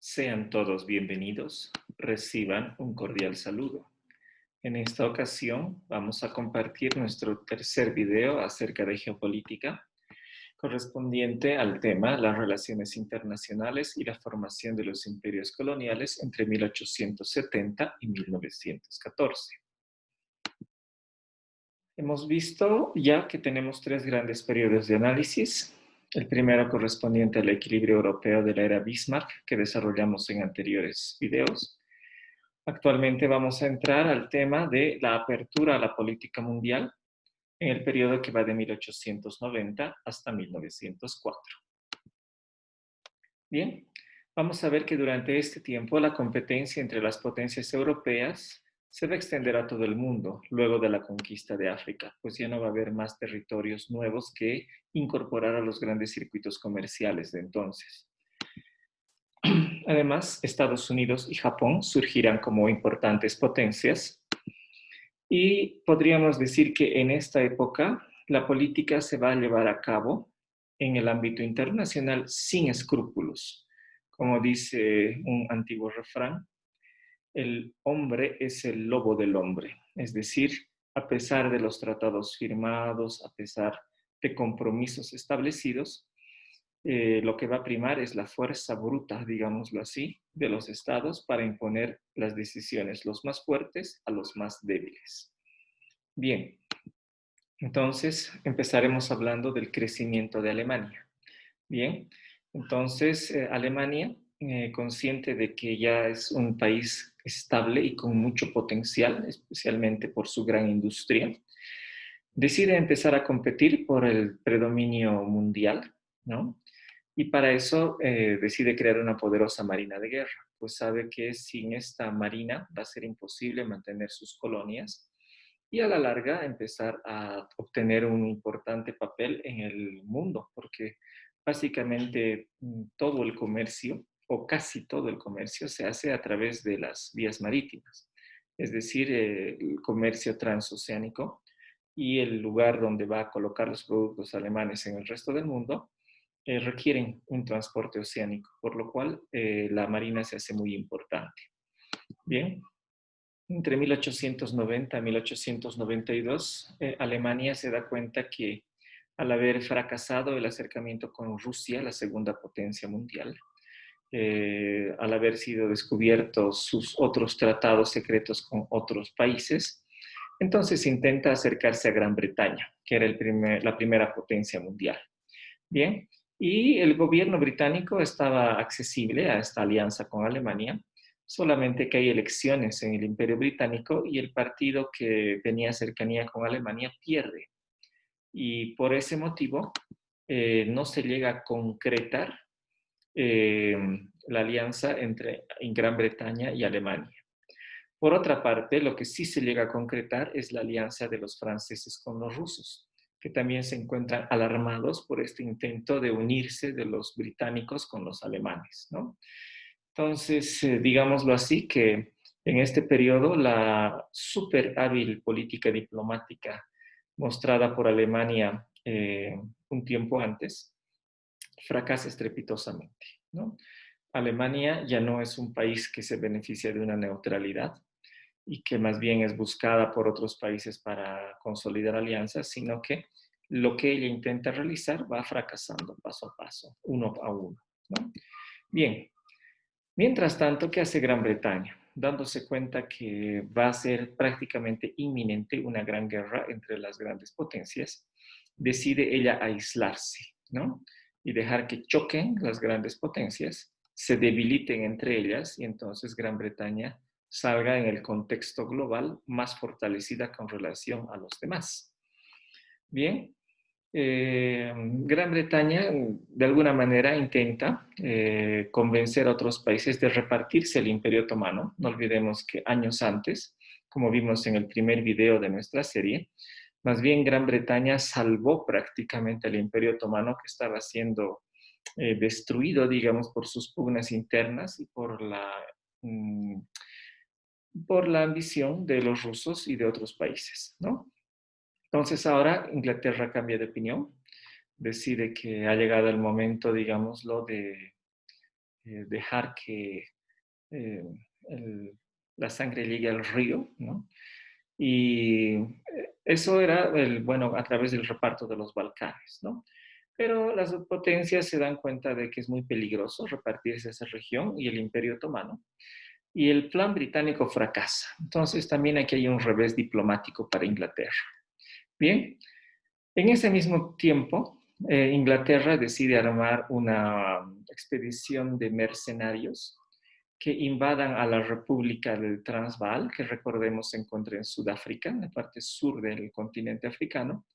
Sean todos bienvenidos, reciban un cordial saludo. En esta ocasión vamos a compartir nuestro tercer video acerca de geopolítica, correspondiente al tema las relaciones internacionales y la formación de los imperios coloniales entre 1870 y 1914. Hemos visto ya que tenemos tres grandes periodos de análisis. El primero correspondiente al equilibrio europeo de la era Bismarck, que desarrollamos en anteriores videos. Actualmente vamos a entrar al tema de la apertura a la política mundial en el periodo que va de 1890 hasta 1904. Bien, vamos a ver que durante este tiempo la competencia entre las potencias europeas se va a extender a todo el mundo luego de la conquista de África, pues ya no va a haber más territorios nuevos que incorporar a los grandes circuitos comerciales de entonces. Además, Estados Unidos y Japón surgirán como importantes potencias y podríamos decir que en esta época la política se va a llevar a cabo en el ámbito internacional sin escrúpulos. Como dice un antiguo refrán, el hombre es el lobo del hombre. Es decir, a pesar de los tratados firmados, a pesar de compromisos establecidos, lo que va a primar es la fuerza bruta, digámoslo así, de los estados para imponer las decisiones, los más fuertes a los más débiles. Bien, entonces empezaremos hablando del crecimiento de Alemania. Bien, entonces Alemania, consciente de que ya es un país estable y con mucho potencial, especialmente por su gran industria, decide empezar a competir por el predominio mundial, ¿no? Y para eso decide crear una poderosa marina de guerra, pues sabe que sin esta marina va a ser imposible mantener sus colonias y a la larga empezar a obtener un importante papel en el mundo, porque básicamente todo el comercio, o casi todo el comercio, se hace a través de las vías marítimas, es decir, el comercio transoceánico y el lugar donde va a colocar los productos alemanes en el resto del mundo requieren un transporte oceánico, por lo cual la marina se hace muy importante. Bien, entre 1890 y 1892, Alemania se da cuenta que al haber fracasado el acercamiento con Rusia, la segunda potencia mundial, al haber sido descubiertos sus otros tratados secretos con otros países, entonces intenta acercarse a Gran Bretaña, que era la primera potencia mundial. Bien, y el gobierno británico estaba accesible a esta alianza con Alemania, solamente que hay elecciones en el Imperio Británico y el partido que tenía cercanía con Alemania pierde. Y por ese motivo no se llega a concretar eh, la alianza entre Gran Bretaña y Alemania. Por otra parte, lo que sí se llega a concretar es la alianza de los franceses con los rusos, que también se encuentran alarmados por este intento de unirse de los británicos con los alemanes, ¿no? Entonces, digámoslo así, que en este periodo la súper hábil política diplomática mostrada por Alemania un tiempo antes fracasa estrepitosamente, ¿no? Alemania ya no es un país que se beneficia de una neutralidad y que más bien es buscada por otros países para consolidar alianzas, sino que lo que ella intenta realizar va fracasando paso a paso, uno a uno, ¿no? Bien, mientras tanto, ¿qué hace Gran Bretaña? Dándose cuenta que va a ser prácticamente inminente una gran guerra entre las grandes potencias, decide ella aislarse, ¿no? Y dejar que choquen las grandes potencias, se debiliten entre ellas y entonces Gran Bretaña salga en el contexto global más fortalecida con relación a los demás. Bien, Gran Bretaña de alguna manera intenta convencer a otros países de repartirse el Imperio Otomano. No olvidemos que años antes, como vimos en el primer video de nuestra serie, más bien Gran Bretaña salvó prácticamente el Imperio Otomano que estaba siendo destruido, digamos, por sus pugnas internas y por la ambición de los rusos y de otros países, ¿no? Entonces ahora Inglaterra cambia de opinión, decide que ha llegado el momento, digámoslo, de dejar que eh, el- la sangre llegue al río, ¿no? Y eso era, bueno, a través del reparto de los Balcanes, ¿no? Pero las potencias se dan cuenta de que es muy peligroso repartirse esa región y el Imperio Otomano, y el plan británico fracasa. Entonces también aquí hay un revés diplomático para Inglaterra. Bien, en ese mismo tiempo, Inglaterra decide armar una expedición de mercenarios que invadan a la República del Transvaal, que recordemos se encuentra en Sudáfrica, en la parte sur del continente africano.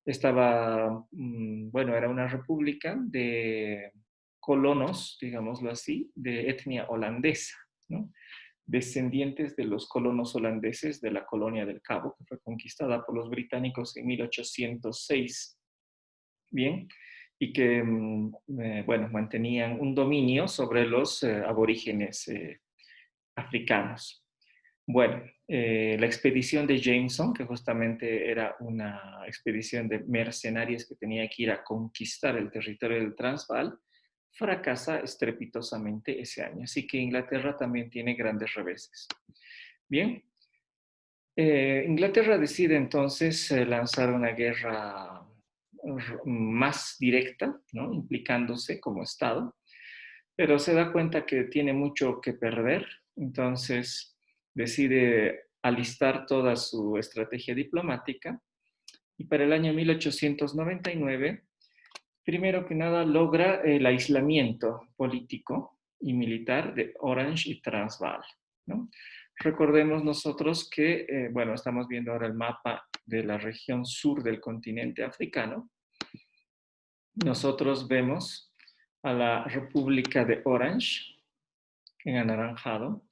Estaba, bueno, era una república de colonos, digámoslo así, de etnia holandesa, ¿no? Descendientes de los colonos holandeses de la colonia del Cabo, que fue conquistada por los británicos en 1806. Bien, y que, bueno, mantenían un dominio sobre los aborígenes africanos. Bueno, la expedición de Jameson, que justamente era una expedición de mercenarios que tenía que ir a conquistar el territorio del Transvaal, fracasa estrepitosamente ese año. Así que Inglaterra también tiene grandes reveses. Bien, Inglaterra decide entonces lanzar una guerra más directa, ¿no? Implicándose como Estado, pero se da cuenta que tiene mucho que perder, entonces decide alistar toda su estrategia diplomática y para el año 1899, primero que nada, logra el aislamiento político y militar de Orange y Transvaal, ¿no? Recordemos nosotros que, bueno, estamos viendo ahora el mapa de la región sur del continente africano. Nosotros vemos a la República de Orange, en anaranjado,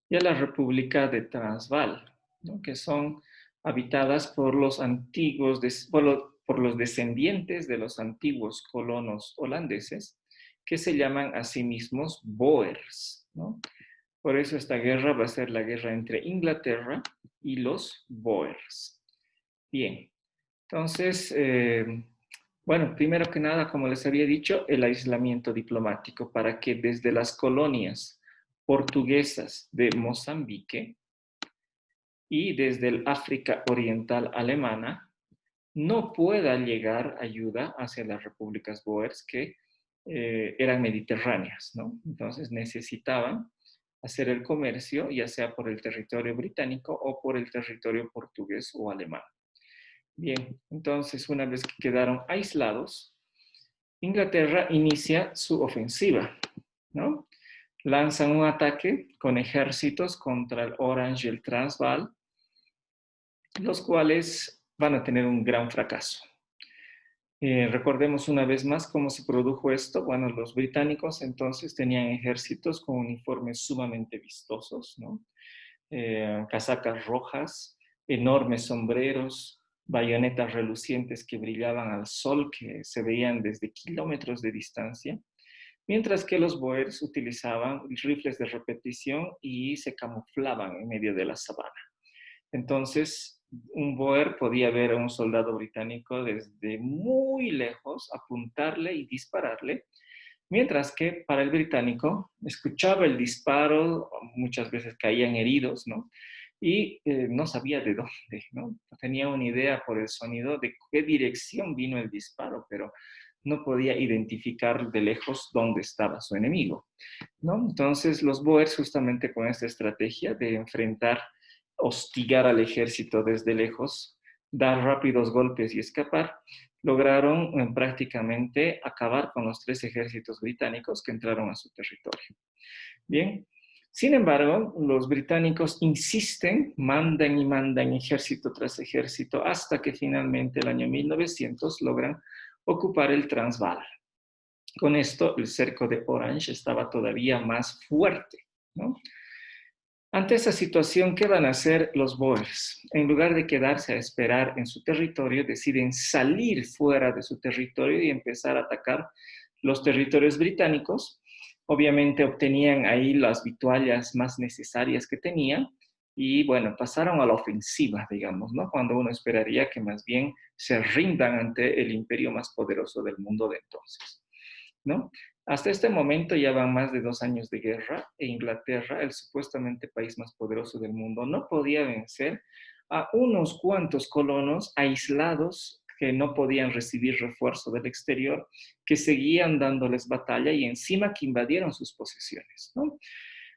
y a la República de Transvaal, ¿no? Que son habitadas por los antiguos, por los descendientes de los antiguos colonos holandeses, que se llaman a sí mismos Boers, ¿no? Por eso esta guerra va a ser la guerra entre Inglaterra y los Boers. Bien, entonces, bueno, primero que nada, como les había dicho, el aislamiento diplomático para que desde las colonias portuguesas de Mozambique y desde el África Oriental Alemana no pueda llegar ayuda hacia las repúblicas Boers que eran mediterráneas, ¿no? Entonces necesitaban hacer el comercio, ya sea por el territorio británico o por el territorio portugués o alemán. Bien, entonces una vez que quedaron aislados, Inglaterra inicia su ofensiva, ¿no? Lanzan un ataque con ejércitos contra el Orange y el Transvaal, los cuales van a tener un gran fracaso. Recordemos una vez más cómo se produjo esto. Bueno, los británicos entonces tenían ejércitos con uniformes sumamente vistosos, ¿no? Casacas rojas, enormes sombreros, bayonetas relucientes que brillaban al sol, que se veían desde kilómetros de distancia, mientras que los Boers utilizaban rifles de repetición y se camuflaban en medio de la sabana. Entonces, un Boer podía ver a un soldado británico desde muy lejos, apuntarle y dispararle, mientras que para el británico escuchaba el disparo, muchas veces caían heridos, ¿no? Y no sabía de dónde, ¿no? Tenía una idea por el sonido de qué dirección vino el disparo, pero no podía identificar de lejos dónde estaba su enemigo, ¿no? Entonces los Boers, justamente con esta estrategia de enfrentar, hostigar al ejército desde lejos, dar rápidos golpes y escapar, lograron prácticamente acabar con los 3 ejércitos británicos que entraron a su territorio. Bien, sin embargo, los británicos insisten, mandan y mandan ejército tras ejército, hasta que finalmente el año 1900 logran ocupar el Transvaal. Con esto, el cerco de Orange estaba todavía más fuerte, ¿no? Ante esa situación, ¿qué van a hacer los Boers? En lugar de quedarse a esperar en su territorio, deciden salir fuera de su territorio y empezar a atacar los territorios británicos. Obviamente obtenían ahí las vituallas más necesarias que tenían y bueno, pasaron a la ofensiva, digamos, ¿no? Cuando uno esperaría que más bien se rindan ante el imperio más poderoso del mundo de entonces, ¿no? Hasta este momento ya van más de 2 años de guerra e Inglaterra, el supuestamente país más poderoso del mundo, no podía vencer a unos cuantos colonos aislados que no podían recibir refuerzo del exterior, que seguían dándoles batalla y encima que invadieron sus posesiones, ¿no?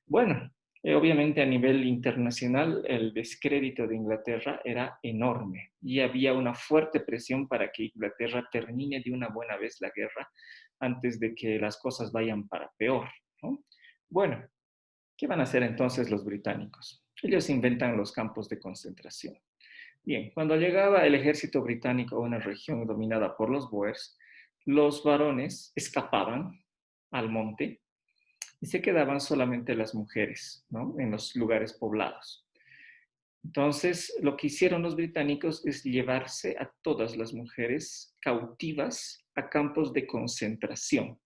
Bueno, obviamente a nivel internacional el descrédito de Inglaterra era enorme y había una fuerte presión para que Inglaterra termine de una buena vez la guerra antes de que las cosas vayan para peor, ¿no? Bueno, ¿qué van a hacer entonces los británicos? Ellos inventan los campos de concentración. Bien, cuando llegaba el ejército británico a una región dominada por los Boers, los varones escapaban al monte y se quedaban solamente las mujeres, ¿no? En los lugares poblados. Entonces, lo que hicieron los británicos es llevarse a todas las mujeres cautivas a campos de concentración,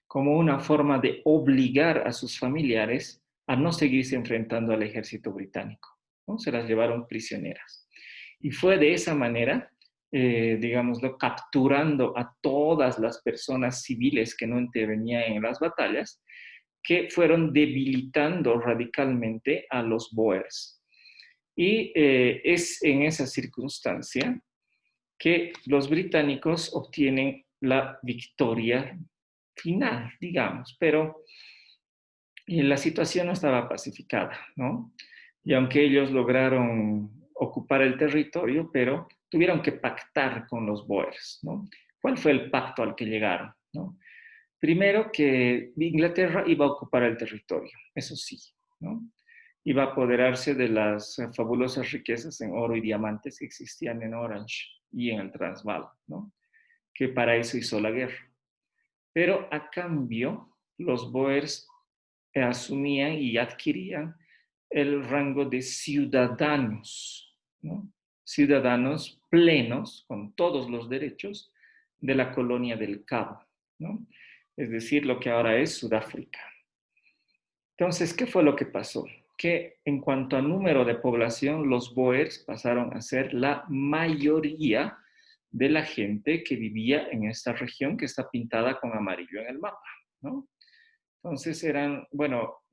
como una forma de obligar a sus familiares a no seguirse enfrentando al ejército británico, ¿no? Se las llevaron prisioneras. Y fue de esa manera, digámoslo, capturando a todas las personas civiles que no intervenían en las batallas, que fueron debilitando radicalmente a los Boers. Y es en esa circunstancia que los británicos obtienen la victoria final, digamos, pero la situación no estaba pacificada, ¿no? Y aunque ellos lograron ocupar el territorio, pero tuvieron que pactar con los Boers, ¿no? ¿Cuál fue el pacto al que llegaron, no? Primero que Inglaterra iba a ocupar el territorio, eso sí, ¿no? Iba a apoderarse de las fabulosas riquezas en oro y diamantes que existían en Orange y en el Transvaal, ¿no? Que para eso hizo la guerra. Pero a cambio, los Boers asumían y adquirían el rango de ciudadanos, ¿no? Ciudadanos plenos, con todos los derechos de la colonia del Cabo, ¿no? Es decir, lo que ahora es Sudáfrica. Entonces, ¿qué fue lo que pasó? Que en cuanto a número de población, los Boers pasaron a ser la mayoría de la gente que vivía en esta región que está pintada con amarillo en el mapa, ¿no? Entonces eran, bueno,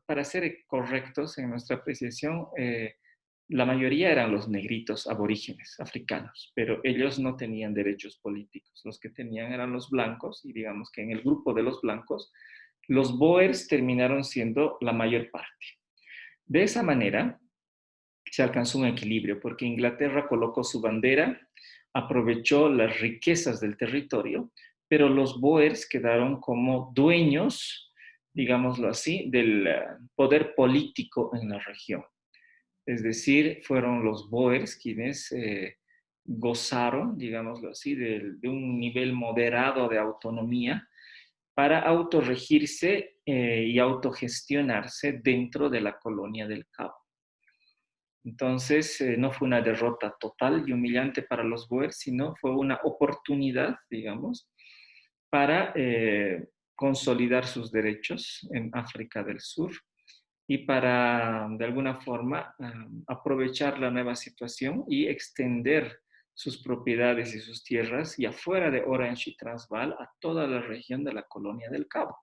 para ser correctos en nuestra apreciación, la mayoría eran los negritos aborígenes africanos, pero ellos no tenían derechos políticos. Los que tenían eran los blancos y digamos que en el grupo de los blancos, los Boers terminaron siendo la mayor parte. De esa manera se alcanzó un equilibrio porque Inglaterra colocó su bandera, aprovechó las riquezas del territorio, pero los Boers quedaron como dueños, digámoslo así, del poder político en la región. Es decir, fueron los Boers quienes gozaron, digámoslo así, de un nivel moderado de autonomía para autorregirse y autogestionarse dentro de la colonia del Cabo. Entonces, no fue una derrota total y humillante para los Boers, sino fue una oportunidad, digamos, para consolidar sus derechos en África del Sur y para, de alguna forma, aprovechar la nueva situación y extender sus propiedades y sus tierras y afuera de Orange y Transvaal a toda la región de la Colonia del Cabo,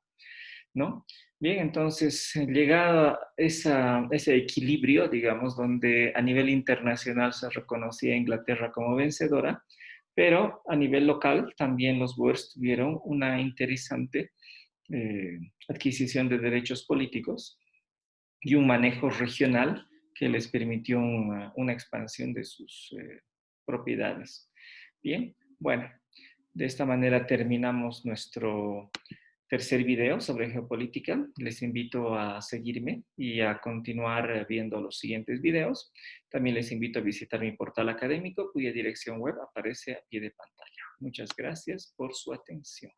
¿no? Bien, entonces, llegado a ese equilibrio, digamos, donde a nivel internacional se reconocía a Inglaterra como vencedora, pero a nivel local también los Boers tuvieron una interesante adquisición de derechos políticos y un manejo regional que les permitió una expansión de sus propiedades. Bien, bueno, de esta manera terminamos nuestro tercer video sobre geopolítica. Les invito a seguirme y a continuar viendo los siguientes videos. También les invito a visitar mi portal académico, cuya dirección web aparece a pie de pantalla. Muchas gracias por su atención.